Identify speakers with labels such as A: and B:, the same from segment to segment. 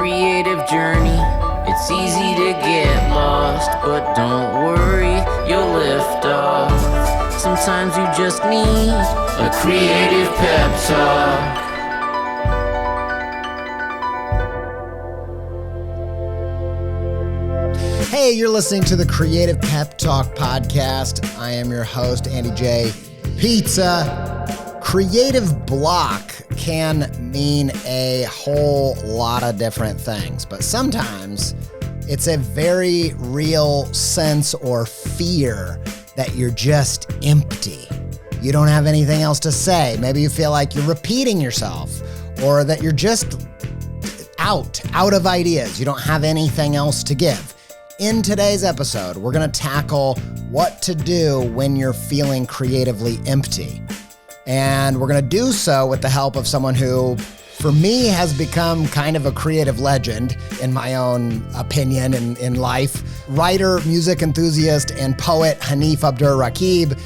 A: creative journey. It's easy to get lost, but don't worry, you'll lift off. Sometimes you just need a creative pep talk.
B: Hey, you're listening to the Creative Pep Talk podcast. I am your host, Andy J. Pizza. Creative block can mean a whole lot of different things, but sometimes it's a very real sense or fear that you're just empty. You don't have anything else to say. Maybe you feel like you're repeating yourself, or that you're just out of ideas. You don't have anything else to give. In today's episode, we're going to tackle what to do when you're feeling creatively empty. And we're going to do so with the help of someone who, for me, has become kind of a creative legend, in my own opinion, in life. Writer, music enthusiast, and poet Hanif Abdurraqib.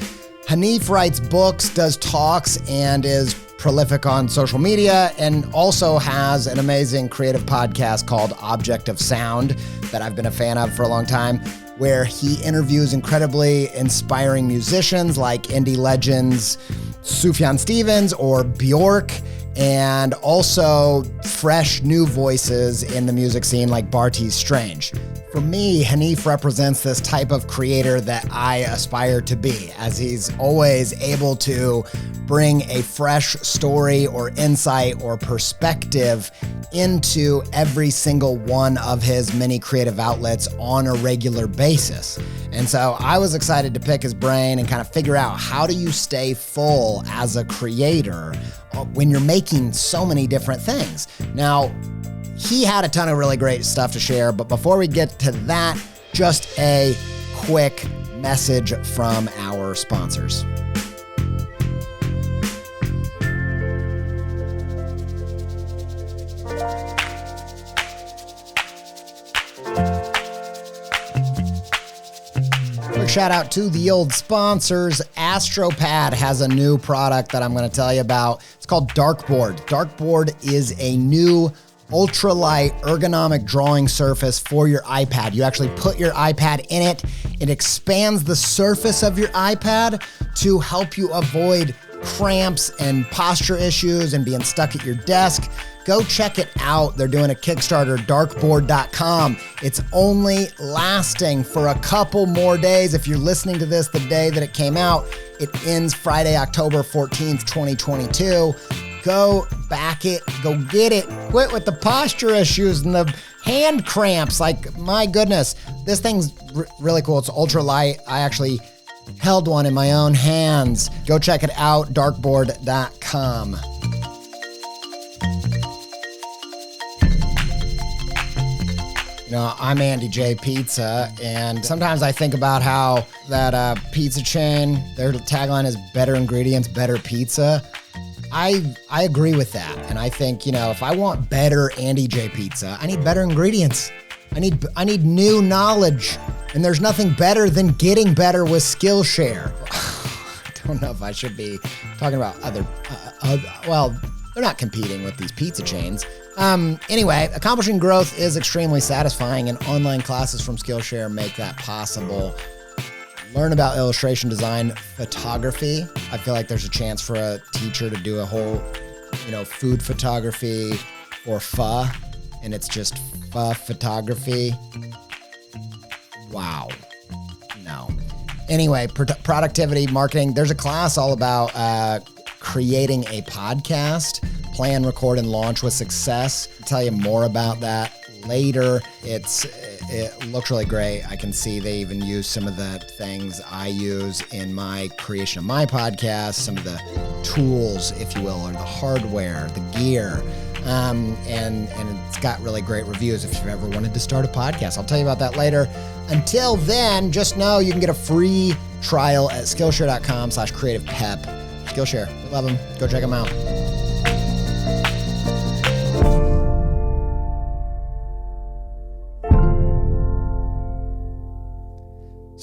B: Hanif writes books, does talks, and is prolific on social media, and also has an amazing creative podcast called Object of Sound that I've been a fan of for a long time, where he interviews incredibly inspiring musicians like indie legends Sufjan Stevens or Bjork, and also fresh new voices in the music scene like Bartees Strange. For me, Hanif represents this type of creator that I aspire to be, as he's always able to bring a fresh story or insight or perspective into every single one of his many creative outlets on a regular basis. And so I was excited to pick his brain and kind of figure out, how do you stay full as a creator when you're making so many different things? Now, he had a ton of really great stuff to share, but before we get to that, just a quick message from our sponsors. Quick shout out to the old sponsors. Astropad has a new product that I'm going to tell you about. It's called Dartboard. Dartboard is a new ultralight ergonomic drawing surface for your iPad. You actually put your iPad in it. It expands the surface of your iPad to help you avoid cramps and posture issues and being stuck at your desk. Go check it out. They're doing a Kickstarter, dartboard.com. It's only lasting for a couple more days. If you're listening to this the day that it came out, it ends Friday, October 14th, 2022. Go back it, go get it. Quit with the posture issues and the hand cramps. Like, my goodness, this thing's really cool. It's ultra light. I actually held one in my own hands. Go check it out, dartboard.com. You know, I'm Andy J. Pizza, and sometimes I think about how that pizza chain, their tagline is better ingredients, better pizza. I agree with that, and I think, you know, if I want better Andy J. Pizza, I need better ingredients. I need new knowledge, and there's nothing better than getting better with Skillshare. I don't know if I should be talking about other, well, they're not competing with these pizza chains. Anyway, accomplishing growth is extremely satisfying, and online classes from Skillshare make that possible. Learn about illustration design, photography. I feel like there's a chance for a teacher to do a whole, food photography or pho, and it's just pho photography. Wow. No. Anyway, productivity, marketing. There's a class all about creating a podcast, plan, record, and launch with success. I'll tell you more about that later. It looks really great. I can see they even use some of the things I use in my creation of my podcast, some of the tools, if you will, or the hardware, the gear. And it's got really great reviews if you've ever wanted to start a podcast. I'll tell you about that later. Until then, just know you can get a free trial at Skillshare.com/creativepep. Skillshare, we love them. Go check them out.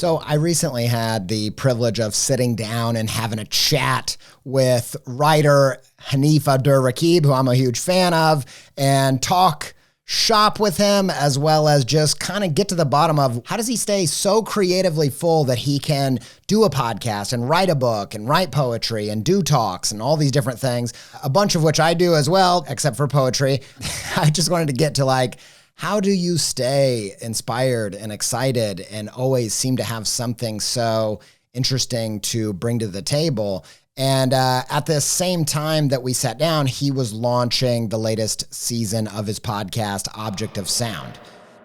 B: So I recently had the privilege of sitting down and having a chat with writer Hanif Abdurraqib, who I'm a huge fan of, and talk shop with him, as well as just kind of get to the bottom of how does he stay so creatively full that he can do a podcast and write a book and write poetry and do talks and all these different things, a bunch of which I do as well, except for poetry. I just wanted to get to like, how do you stay inspired and excited and always seem to have something so interesting to bring to the table? And at the same time that we sat down, he was launching the latest season of his podcast, Object of Sound.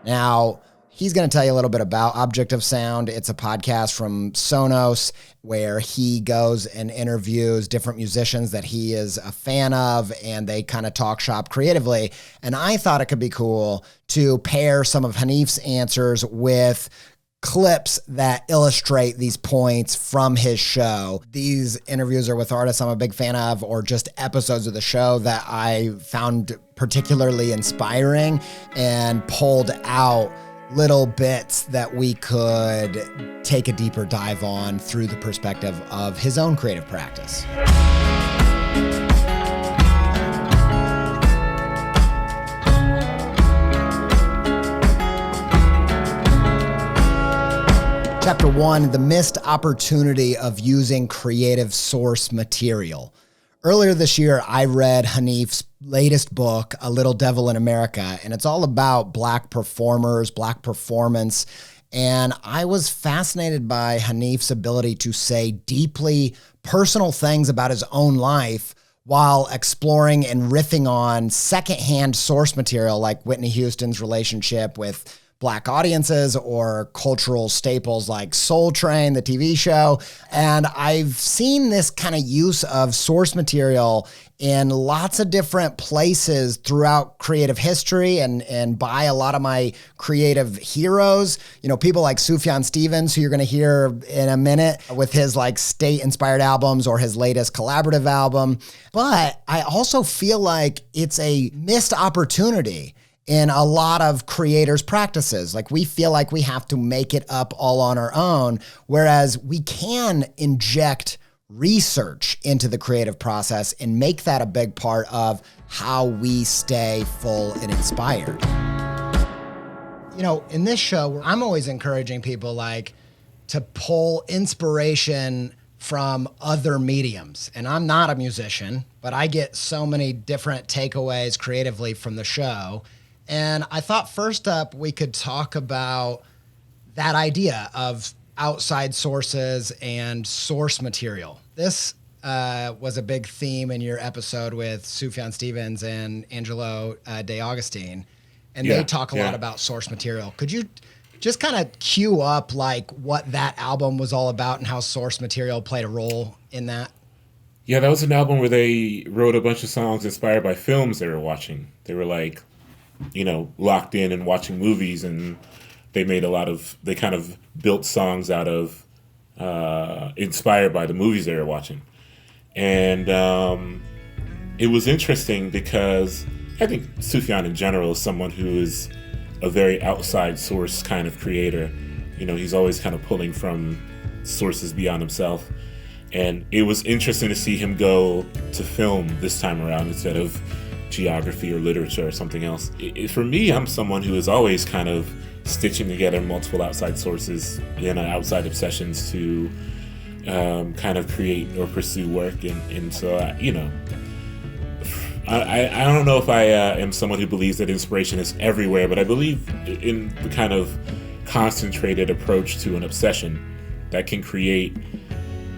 B: Now, he's going to tell you a little bit about Object of Sound. It's a podcast from Sonos where he goes and interviews different musicians that he is a fan of, and they kind of talk shop creatively. And I thought it could be cool to pair some of Hanif's answers with clips that illustrate these points from his show. These interviews are with artists I'm a big fan of, or just episodes of the show that I found particularly inspiring, and pulled out little bits that we could take a deeper dive on through the perspective of his own creative practice. Chapter 1, the missed opportunity of using creative source material. Earlier this year, I read Hanif's latest book, A Little Devil in America, and it's all about Black performers, Black performance. And I was fascinated by Hanif's ability to say deeply personal things about his own life while exploring and riffing on secondhand source material like Whitney Houston's relationship with Black audiences or cultural staples like Soul Train, the TV show. And I've seen this kind of use of source material in lots of different places throughout creative history and by a lot of my creative heroes. You know, people like Sufjan Stevens, who you're going to hear in a minute with his like state-inspired albums or his latest collaborative album. But I also feel like it's a missed opportunity in a lot of creators' practices. Like, we feel like we have to make it up all on our own, whereas we can inject research into the creative process and make that a big part of how we stay full and inspired. You know, in this show, I'm always encouraging people like to pull inspiration from other mediums. And I'm not a musician, but I get so many different takeaways creatively from the show. And I thought first up, we could talk about that idea of outside sources and source material. This was a big theme in your episode with Sufjan Stevens and Angelo De Augustine, and they talk a lot about source material. Could you just kind of cue up like what that album was all about and how source material played a role in that?
C: Yeah, that was an album where they wrote a bunch of songs inspired by films they were watching. They were like, you know, locked in and watching movies, and they kind of built songs out of inspired by the movies they were watching. And it was interesting because I think Sufjan in general is someone who is a very outside source kind of creator. You know, he's always kind of pulling from sources beyond himself. And it was interesting to see him go to film this time around instead of geography or literature or something else. For me, I'm someone who is always kind of stitching together multiple outside sources and outside obsessions to kind of create or pursue work. And so, you know, I don't know if I am someone who believes that inspiration is everywhere, but I believe in the kind of concentrated approach to an obsession that can create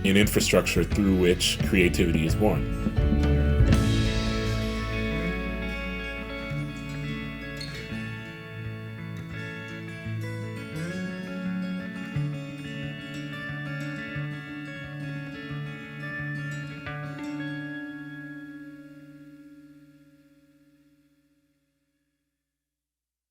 C: an infrastructure through which creativity is born.